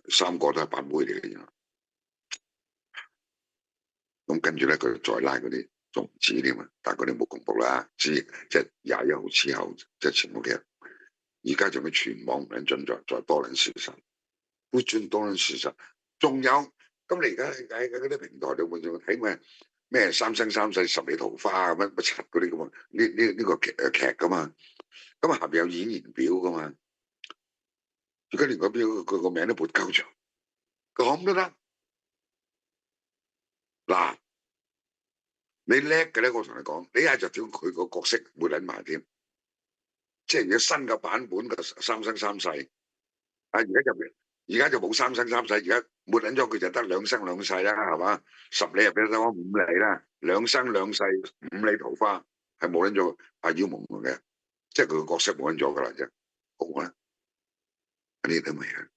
3個都係八妹嚟嘅啫。咁跟住咧，佢再拉嗰啲仲唔止添啊！但係佢哋冇公佈啦，即係21號之後，即係前嗰幾日。而家仲要全網唔撚準再多撚事實，會轉多撚事實。仲有咁你而家喺嗰啲平台度會仲睇咩三生三世十里桃花乜乜柒嗰啲噶嘛？呢個劇噶嘛？咁下邊有演員表噶嘛？而家連個表佢個名都撥鳩咗，講都得嗱。你叻嘅咧，我同你講，你一就屌佢個角色會撚埋添，即係而家新嘅版本嘅三生三世，啊而家就冇三生三世，而家抹撚咗佢就得兩生兩世啦，係嘛？10里入邊得我5里啦，兩生兩世5里桃花係冇撚咗阿妖夢嘅，即係佢個角色冇撚咗噶啦啫，好啦，呢啲都未啊，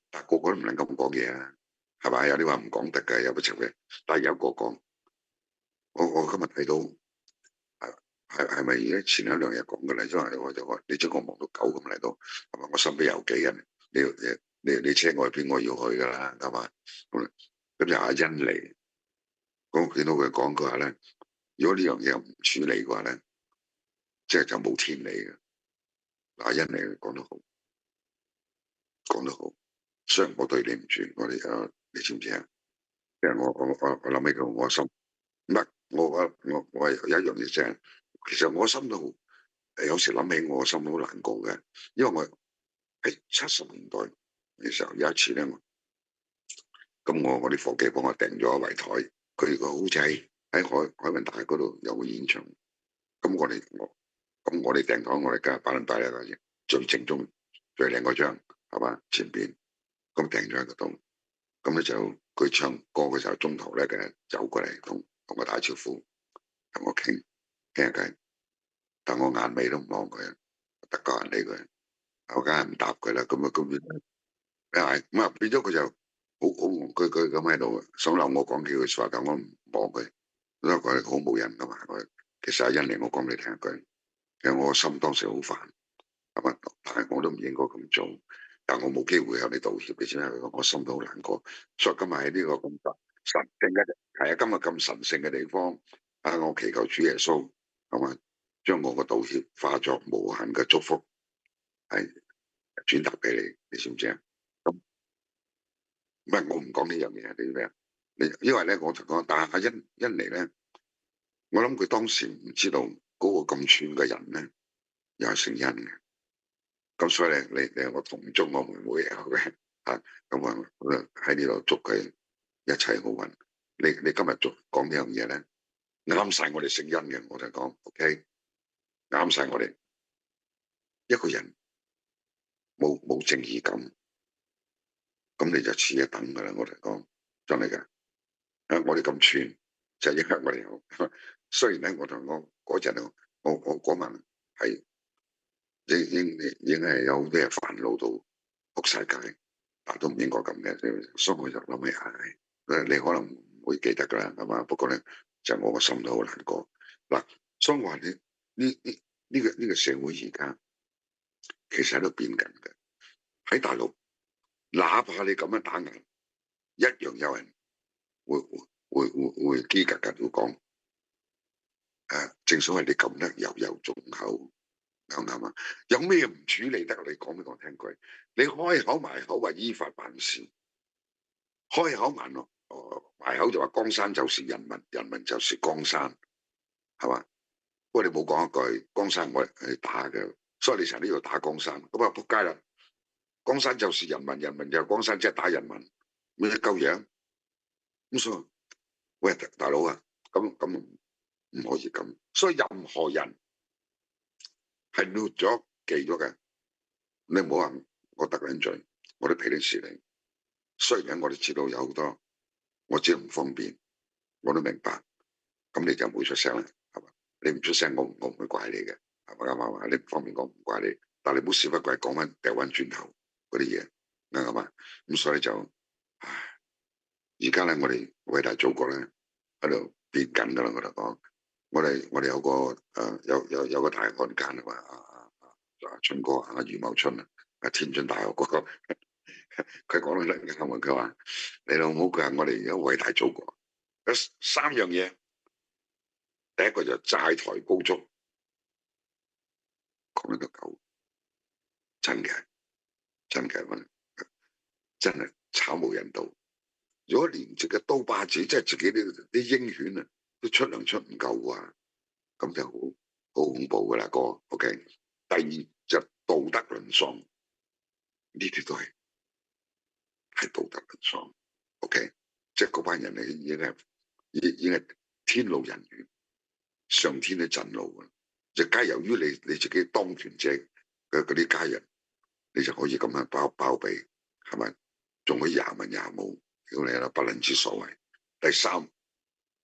但係個個都唔能夠咁講嘢啊，係咪？有啲話唔講得嘅，有不情嘅，但係有個講，我今日睇到。係咪而家前一兩日講嘅嚟？因為我就話你將我望到狗咁嚟到，係嘛？我身邊有幾人？你車我去邊，我要去㗎啦，係嘛？咁就阿欣嚟，我見到佢講嘅話咧，如果呢樣嘢唔處理嘅話咧，即係就冇天理嘅。阿欣嚟講得好，講得好。雖然我對你唔住，你知唔知啊？因為我諗起佢，我心唔係我係有一樣嘢即係。其實我心都有時諗起我心都好難過嘅，因為我喺70年代嘅時候有一次咧，咁我啲夥計幫我訂咗一圍台，佢個好似喺海運大嗰度有個演唱，咁我哋訂台，我哋梗係擺撚啦，最正宗最靚嗰張係嘛前邊，咁訂咗喺嗰度，咁咧就佢唱歌嘅時候中途咧嘅走過嚟同我打招呼，同我傾下偈。但我眼尾都唔望佢，得個人理佢，我梗係唔答佢啦。咁變咗佢就好戇居居咁喺度，想留我講幾句説話，但我唔望佢，因為佢好冇癮噶嘛。其實阿欣嚟，我講俾你聽一句，其實我心當時好煩，係嘛？但係我都唔應該咁做，但我冇機會向你道歉，你知唔知？我心都好難過。所以今日喺呢個咁神聖嘅係啊，今日咁神聖嘅地方，啊，我祈求主耶穌係嘛？將我個道歉化作無限嘅祝福，係轉達俾你，你知唔知啊？咁唔係我唔講呢樣嘢，你咩啊？因為咧，我同講，但係阿欣妮咧，我諗佢當時唔知道嗰個咁串嘅人咧，又係姓欣嘅。咁所以咧，你我同中我妹妹嘅啊，咁啊喺呢度祝佢一切好運。你今日講呢樣嘢咧，啱晒我哋姓欣嘅，我就講 OK。啱晒我哋一個人冇正義感，咁你就似一等噶啦。我哋講真係噶，我哋咁串就係因為我哋有。雖然咧，我同我嗰陣我嗰晚係已經係有好多嘢煩惱到仆晒街，但都唔應該咁嘅。所以我就諗起，你可能唔會記得噶啦，係嘛？不過咧，就我個心都好難過嗱。所以我話呢個社會而家其實喺度變緊嘅。喺大陸，哪怕你咁樣打人，一樣有人會機格格會講，正所謂你撳得又重口，啱唔啱啊？有咩唔處理得？你講俾我聽句，你開口埋口話依法辦事，開口埋口就話江山就是人民，人民就是江山，係嘛？不過你冇講一句，江山我係打嘅，所以你成日都要打江山，咁啊仆街啦！江山就是人民，人民就係江山，即係打人民，咩鳩樣？咁所以，喂大佬啊，咁唔可以咁。所以任何人係劣咗記咗嘅，你唔好話我得人罪，我都俾你事你。雖然我哋知道有好多，我知道唔方便，我都明白。咁你就唔會出聲啦，係嘛？你唔出聲，我唔會怪你嘅，係咪啱嘛？你唔方便講唔怪你，但係你唔好屎忽鬼講翻掉翻轉頭嗰啲嘢，啱嘛？咁所以就，唉，而家咧我哋偉大祖國咧喺度變緊噶啦，我就講，我哋有個有個大漢奸啊嘛，春哥羽茂春啊，天津大學嗰個佢講得啱啊！佢話：你老母，佢話我哋而家偉大祖國有三樣嘢，第一個就債台高築，講得夠真嘅，真嘅，真係慘無人道。如果連隻嘅刀疤子，即係自己啲鷹犬啊，都出糧出唔夠啊，咁就好恐怖噶啦，哥。OK。第二就道德淪喪，呢啲都係道德淪喪。OK。即係嗰班人已經係天怒人怨，上天都震怒啊！就皆由於你自己當權者嘅嗰啲家人，你就可以咁樣包庇，係咪？仲可以廿文廿武，屌你啦，不能之所謂。第三，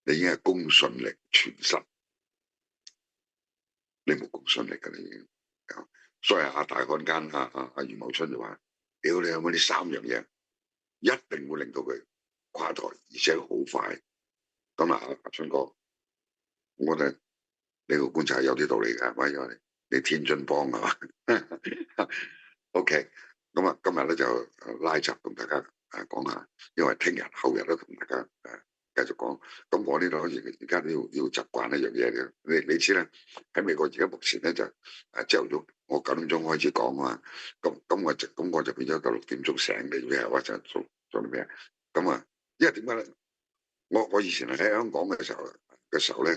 你已經係公信力全失，你冇公信力㗎，你已經。所以阿大漢奸阿余茂春就話：屌你有冇呢三樣嘢，一定會令到佢垮台，而且好快。咁阿春哥，我覺得你個觀察有啲道理㗎，係咪？因為你天津幫係嘛？OK。咁啊，今日咧就拉集同大家講下，因為聽日後日都同大家繼續講。咁我呢度而家都要習慣一樣嘢嘅，你知咧，喺美國而家目前咧就朝頭早我9點鐘開始講啊嘛，咁我就變咗到6點鐘醒嘅，咩或者做啲咩？咁啊，因為點解咧？我以前喺香港嘅時候咧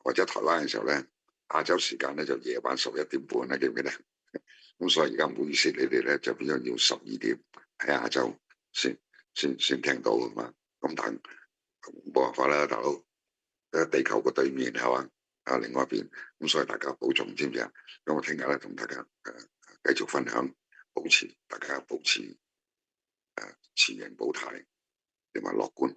或者台灣嘅時候咧，亞洲時間咧就夜晚11點半啦，記唔記得？咁所以而家唔好意思，你哋咧就變咗要12點喺亞洲先聽到啊嘛。咁但冇辦法啦，大佬，地球個對面係嘛？另外一邊，咁所以大家保重，知唔知啊？咁我聽日咧同大家繼續分享，大家保持持盈保泰，同埋樂觀。